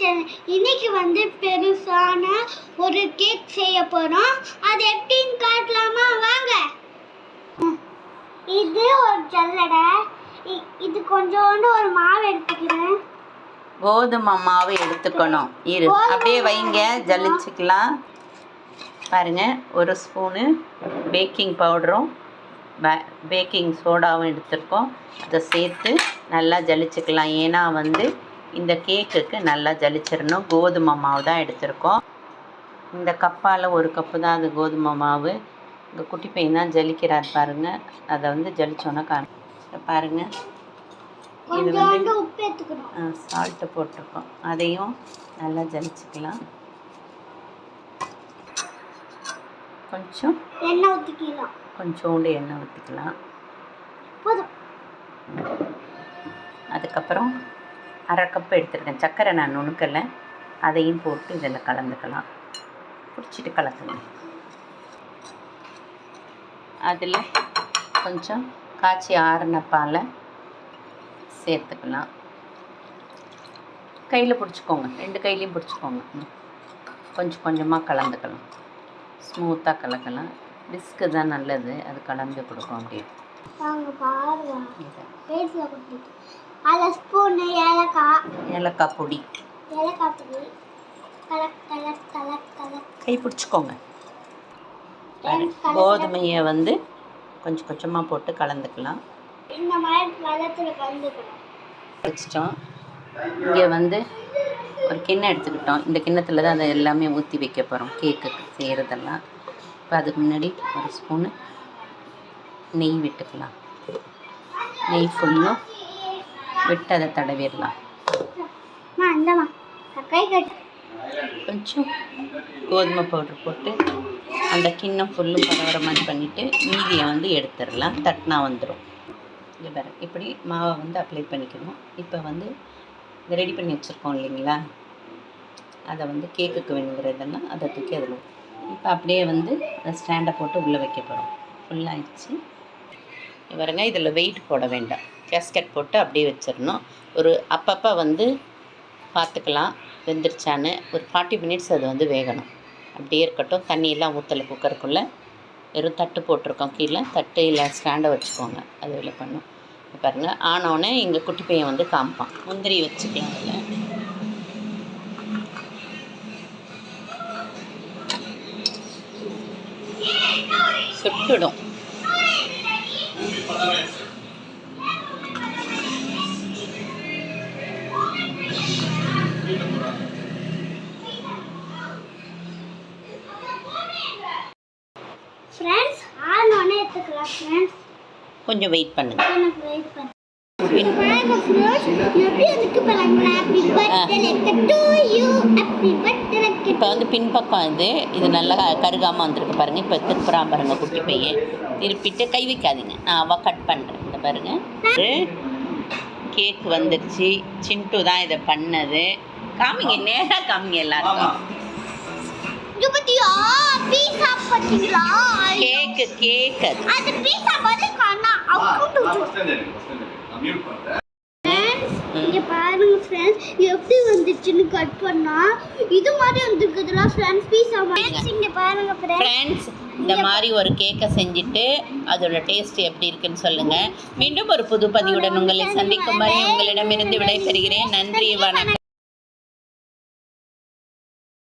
Channel. இன்னைக்கு வந்து பெருசான ஒரு கேக் செய்ய போறோம். அது எப்படின்னு காட்டலாமா? வாங்க. இது ஒரு ஜல்லடை. இது கொஞ்சோண்டு ஒரு மாவு எடுத்துக்கிறேன். கோதுமை மாவு எடுத்துக்கணும். இரு அப்படியே வைங்க, ஜல்லிச்சுக்கலாம். பாருங்க, ஒரு ஸ்பூனு பேக்கிங் பவுடரும் பேக்கிங் சோடாவும் எடுத்துருக்கோம். அதை சேர்த்து நல்லா ஜலிச்சுக்கலாம். ஏன்னா வந்து இந்த கேக்குக்கு நல்லா ஜலிச்சிடணும். கோதுமை மாவு தான் எடுத்திருக்கோம். இந்த கப்பால் ஒரு கப்பு தான் அது கோதுமை மாவு. இந்த குட்டி பையன் தான் ஜலிக்கிறார் பாருங்கள். அதை வந்து ஜலிச்சோன்னா பாருங்கள். இது வந்து சால்ட்டு போட்டிருக்கோம். அதையும் நல்லா ஜலிச்சுக்கலாம். கொஞ்சம் எண்ணெய் ஊற்றிக்கலாம். கொஞ்சோண்டு எண்ணெய் ஊற்றிக்கலாம். அதுக்கப்புறம் அரை கப்பு எடுத்துருக்கேன் சர்க்கரை. நான் நுணுக்கலை. அதையும் போட்டு இதில் கலந்துக்கலாம். பிடிச்சிட்டு கலக்குங்க. அதில் கொஞ்சம் காய்ச்சி ஆறின பாலை சேர்த்துக்கலாம். கையில் பிடிச்சிக்கோங்க, 2 கையிலையும் பிடிச்சிக்கோங்க. கொஞ்சம் கொஞ்சமாக கலந்துக்கலாம். ஸ்மூத்தாக கலக்கலாம். பிஸ்கு தான் நல்லது, அது கலந்து கொடுக்கும். அப்படியே ஏலக்காய் பொடி கை பிடிச்சிக்கோங்க. கோதுமையை வந்து கொஞ்சம் கொஞ்சமாக போட்டு கலந்துக்கலாம். வச்சிட்டோம். இங்கே வந்து ஒரு கிண்ணம் எடுத்துக்கிட்டோம். இந்த கிண்ணத்தில் தான் அதை எல்லாமே ஊற்றி வைக்க போகிறோம், கேக்குக்கு செய்கிறதெல்லாம். இப்போ அதுக்கு முன்னாடி ஒரு ஸ்பூனு நெய் விட்டுக்கலாம். நெய் ஃபுல்லும் விட்டு அதை தடவிடலாம். கொஞ்சம் கோதுமை பவுடர் போட்டு அந்த கிண்ணம் ஃபுல்லும் பரவற மாதிரி பண்ணிவிட்டு மீதியை வந்து எடுத்துடலாம். தட்டினா வந்துடும். இங்கே பாரு, இப்படி மாவை வந்து அப்ளை பண்ணிக்கணும். இப்போ வந்து இதை ரெடி பண்ணி வச்சுருக்கோம் இல்லைங்களா, அதை வந்து கேக்குக்கு வேணுங்கிறதெல்லாம் அதை தூக்கி அதில் இப்போ அப்படியே வந்து ஸ்டாண்டை போட்டு உள்ளே வைக்க போகிறோம். ஃபுல்லாகிடுச்சு. பாருங்க, இதில் வெயிட் போட வேண்டாம். கேஸ்கெட் போட்டு அப்படியே வச்சிடணும். ஒரு அப்பப்போ வந்து பார்த்துக்கலாம் வெந்துருச்சான்னு. ஒரு 40 மினிட்ஸ் அது வந்து வேகணும். அப்படியே இருக்கட்டும். தண்ணியெல்லாம் ஊற்றலை குக்கருக்குள்ளே. வெறும் தட்டு போட்டிருக்கோம். கீழே தட்டு இல்லை ஸ்டாண்டை வச்சுக்கோங்க. அது வெளில பண்ணும். பாருங்கள், ஆனோடனே எங்கள் குட்டி பையன் வந்து காமிப்பான். முந்திரி வச்சுக்கலாம். அதில் சுட்டுடும். கொஞ்சம் வெயிட் பண்ணுங்க. இப்போ வந்து பின்பக்கம் இது நல்லா கருகாமல் வந்திருக்கு பாருங்கள். இப்போ திருப்புறான் பாருங்கள் குட்டி பையன். திருப்பிட்டு கை வைக்காதீங்க, நான் அவள் கட் பண்ணுறேன். இந்த பாருங்கள், கேக் வந்துடுச்சு. சிண்டு தான் இதை பண்ணது. காமிங்க, நேராக காமிங்க எல்லாருக்கும். கேக்கு இங்க பாருங்க ஃப்ரெண்ட்ஸ், எப்படி வந்துச்சுன்னு கட் பண்ணா இது மாதிரி வந்திருக்குதுல ஃப்ரெண்ட்ஸ். பீஸா மாதிரி. இங்க பாருங்க ஃப்ரெண்ட்ஸ், இந்த மாதிரி ஒரு கேக்கை செஞ்சுட்டு அதோட டேஸ்ட் எப்படி இருக்குன்னு சொல்லுங்க. மீண்டும் ஒரு புது பதிவுடன் உங்களை சந்திக்கும் வரை உங்களிடமிருந்து விடைபெறுகிறேன். நன்றி, வணக்கம்.